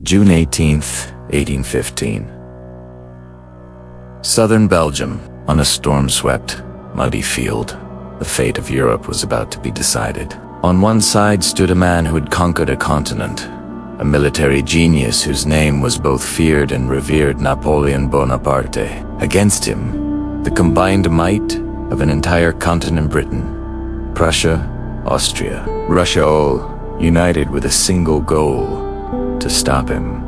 June 18, 1815. Southern Belgium, on a storm-swept, muddy field, the fate of Europe was about to be decided. On one side stood a man who had conquered a continent, a military genius whose name was both feared and revered, Napoleon Bonaparte. Against him, the combined might of an entire continent, Britain, Prussia, Austria, Russia, all united with a single goal: to stop him,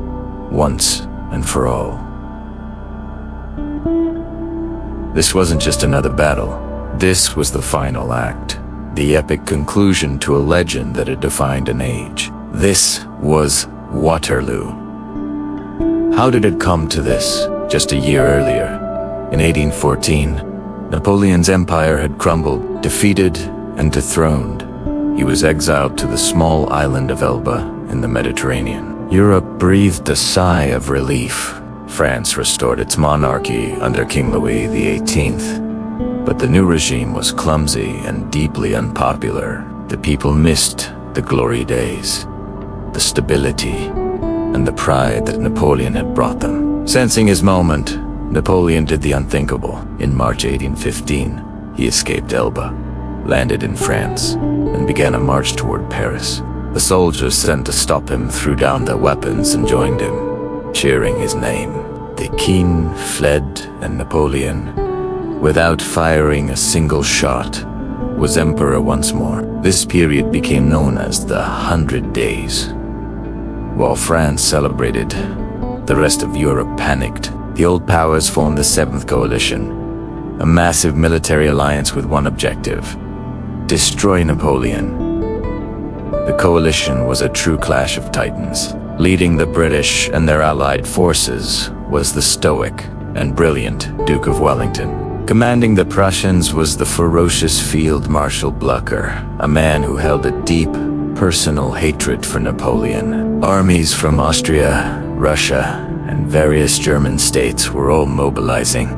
once and for all. This wasn't just another battle. This was the final act, the epic conclusion to a legend that had defined an age. This was Waterloo. How did it come to this? Just a year earlier, in 1814, Napoleon's empire had crumbled, defeated and dethroned. He was exiled to the small island of Elba in the Mediterranean. Europe breathed a sigh of relief. France restored its monarchy under King Louis XVIII. But the new regime was clumsy and deeply unpopular. The people missed the glory days, the stability, and the pride that Napoleon had brought them. Sensing his moment, Napoleon did the unthinkable. In March 1815, he escaped Elba, landed in France, and began a march toward Paris. The soldiers sent to stop him threw down their weapons and joined him, cheering his name. The king fled, and Napoleon, without firing a single shot, was emperor once more. This period became known as the 100 Days. While France celebrated, the rest of Europe panicked. The old powers formed the Seventh Coalition, a massive military alliance with one objective: destroy Napoleon. The coalition was a true clash of titans. Leading the British and their allied forces was the stoic and brilliant Duke of Wellington. Commanding the Prussians was the ferocious Field Marshal Blucher, a man who held a deep, personal hatred for Napoleon. Armies from Austria, Russia, and various German states were all mobilizing,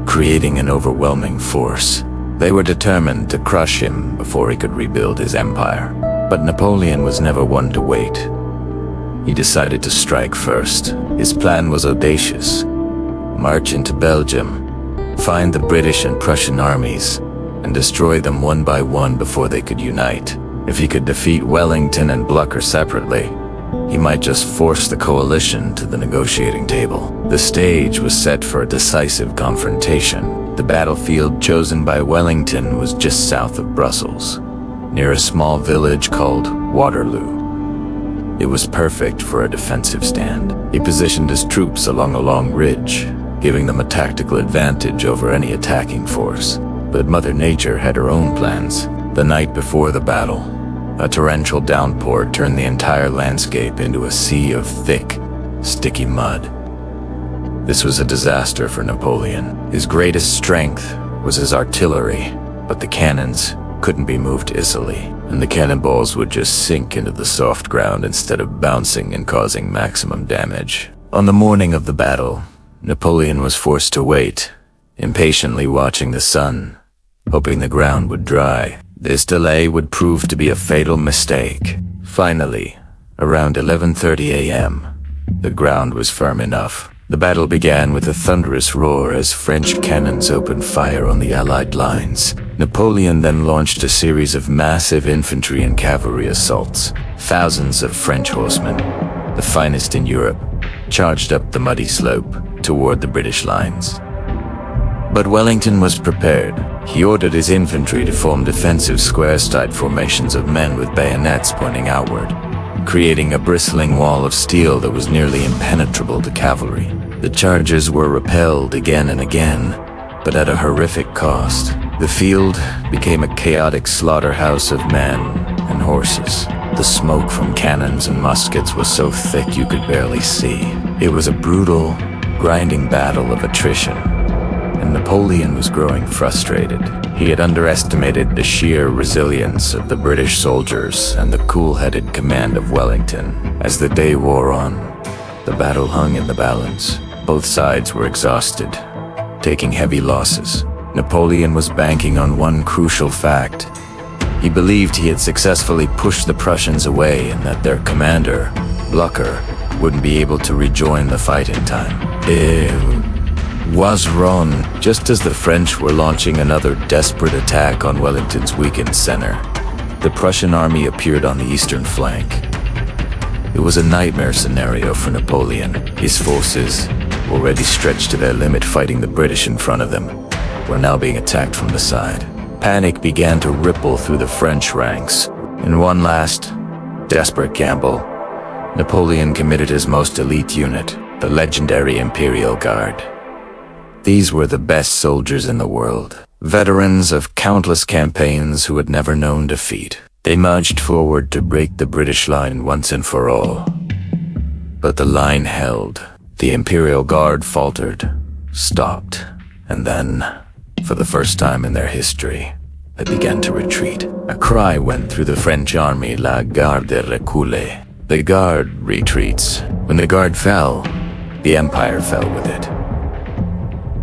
creating an overwhelming force. They were determined to crush him before he could rebuild his empire. But Napoleon was never one to wait. He decided to strike first. His plan was audacious: march into Belgium, find the British and Prussian armies, and destroy them one by one before they could unite. If he could defeat Wellington and Blucher separately, he might just force the coalition to the negotiating table. The stage was set for a decisive confrontation. The battlefield chosen by Wellington was just south of Brussels, near a small village called Waterloo. It was perfect for a defensive stand. He positioned his troops along a long ridge, giving them a tactical advantage over any attacking force. But Mother Nature had her own plans. The night before the battle, a torrential downpour turned the entire landscape into a sea of thick, sticky mud. This was a disaster for Napoleon. His greatest strength was his artillery, but the cannons couldn't be moved easily, and the cannonballs would just sink into the soft ground instead of bouncing and causing maximum damage. On the morning of the battle, Napoleon was forced to wait, impatiently watching the sun, hoping the ground would dry. This delay would prove to be a fatal mistake. Finally, around 11:30 a.m., the ground was firm enough. The battle began with a thunderous roar as French cannons opened fire on the Allied lines. Napoleon then launched a series of massive infantry and cavalry assaults. Thousands of French horsemen, the finest in Europe, charged up the muddy slope toward the British lines. But Wellington was prepared. He ordered his infantry to form defensive square-style formations of men with bayonets pointing outward, creating a bristling wall of steel that was nearly impenetrable to cavalry. The charges were repelled again and again, but at a horrific cost. The field became a chaotic slaughterhouse of men and horses. The smoke from cannons and muskets was so thick you could barely see. It was a brutal, grinding battle of attrition, and Napoleon was growing frustrated. He had underestimated the sheer resilience of the British soldiers and the cool-headed command of Wellington. As the day wore on, the battle hung in the balance. Both sides were exhausted, taking heavy losses. Napoleon was banking on one crucial fact. He believed he had successfully pushed the Prussians away and that their commander, Blucher, wouldn't be able to rejoin the fight in time. It was wrong. Just as the French were launching another desperate attack on Wellington's weakened center, the Prussian army appeared on the eastern flank. It was a nightmare scenario for Napoleon. His forces, already stretched to their limit fighting the British in front of them, were now being attacked from the side. Panic began to ripple through the French ranks. In one last, desperate gamble, Napoleon committed his most elite unit, the legendary Imperial Guard. These were the best soldiers in the world, veterans of countless campaigns who had never known defeat. They marched forward to break the British line once and for all. But the line held. The Imperial Guard faltered, stopped, and then, for the first time in their history, they began to retreat. A cry went through the French army, La Garde recule. The Guard retreats. When the Guard fell, the Empire fell with it.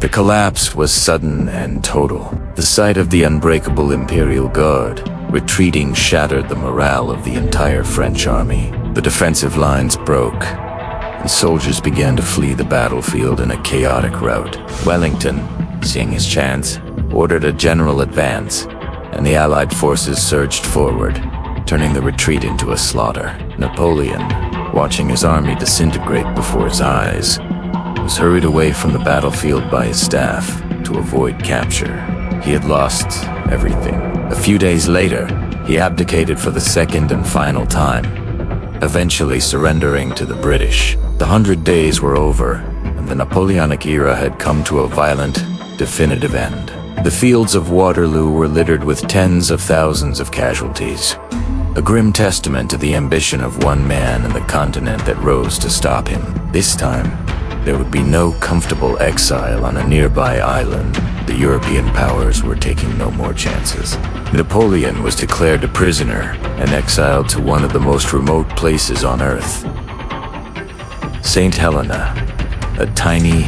The collapse was sudden and total. The sight of the unbreakable Imperial Guard retreating shattered the morale of the entire French army. The defensive lines broke, and soldiers began to flee the battlefield in a chaotic rout. Wellington, seeing his chance, ordered a general advance, and the Allied forces surged forward, turning the retreat into a slaughter. Napoleon, watching his army disintegrate before his eyes, was hurried away from the battlefield by his staff to avoid capture. He had lost everything. A few days later, he abdicated for the second and final time, eventually surrendering to the British. The 100 Days were over, and the Napoleonic era had come to a violent, definitive end. The fields of Waterloo were littered with tens of thousands of casualties, a grim testament to the ambition of one man and the continent that rose to stop him. This time, there would be no comfortable exile on a nearby island. The European powers were taking no more chances. Napoleon was declared a prisoner and exiled to one of the most remote places on Earth. St. Helena, a tiny,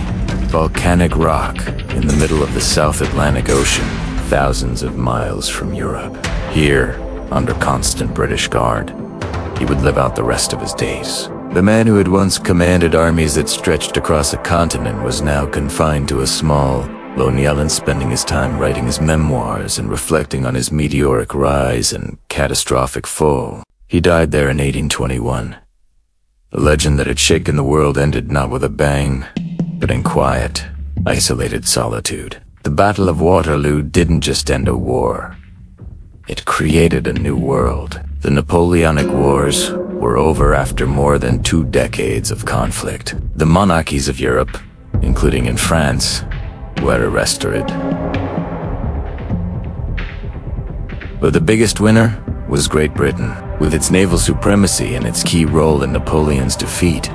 volcanic rock in the middle of the South Atlantic Ocean, thousands of miles from Europe. Here, under constant British guard, he would live out the rest of his days. The man who had once commanded armies that stretched across a continent was now confined to a small, lonely island, spending his time writing his memoirs and reflecting on his meteoric rise and catastrophic fall. He died there in 1821. The legend that had shaken the world ended not with a bang, but in quiet, isolated solitude. The Battle of Waterloo didn't just end a war. It created a new world. The Napoleonic Wars were over after more than 2 decades of conflict. The monarchies of Europe, including in France, were arrested. But the biggest winner was Great Britain. With its naval supremacy and its key role in Napoleon's defeat,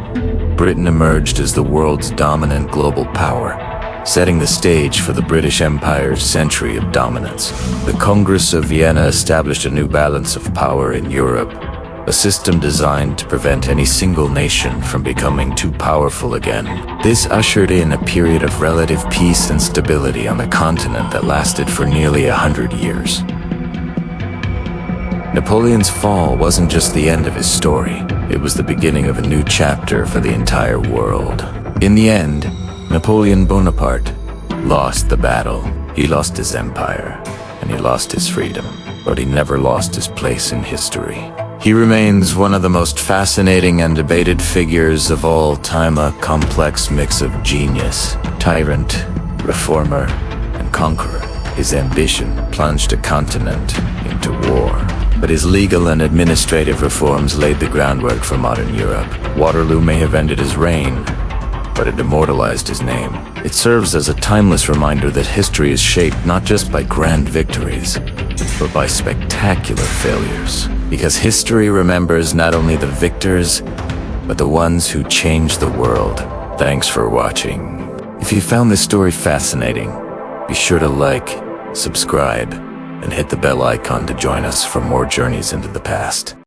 Britain emerged as the world's dominant global power, setting the stage for the British Empire's century of dominance. The Congress of Vienna established a new balance of power in Europe, a system designed to prevent any single nation from becoming too powerful again. This ushered in a period of relative peace and stability on the continent that lasted for nearly 100 years. Napoleon's fall wasn't just the end of his story, it was the beginning of a new chapter for the entire world. In the end, Napoleon Bonaparte lost the battle. He lost his empire, and he lost his freedom, but he never lost his place in history. He remains one of the most fascinating and debated figures of all time, a complex mix of genius, tyrant, reformer, and conqueror. His ambition plunged a continent into war, but his legal and administrative reforms laid the groundwork for modern Europe. Waterloo may have ended his reign, but it immortalized his name. It serves as a timeless reminder that history is shaped not just by grand victories, but by spectacular failures. Because history remembers not only the victors, but the ones who changed the world. Thanks for watching. If you found this story fascinating, be sure to like, subscribe, and hit the bell icon to join us for more journeys into the past.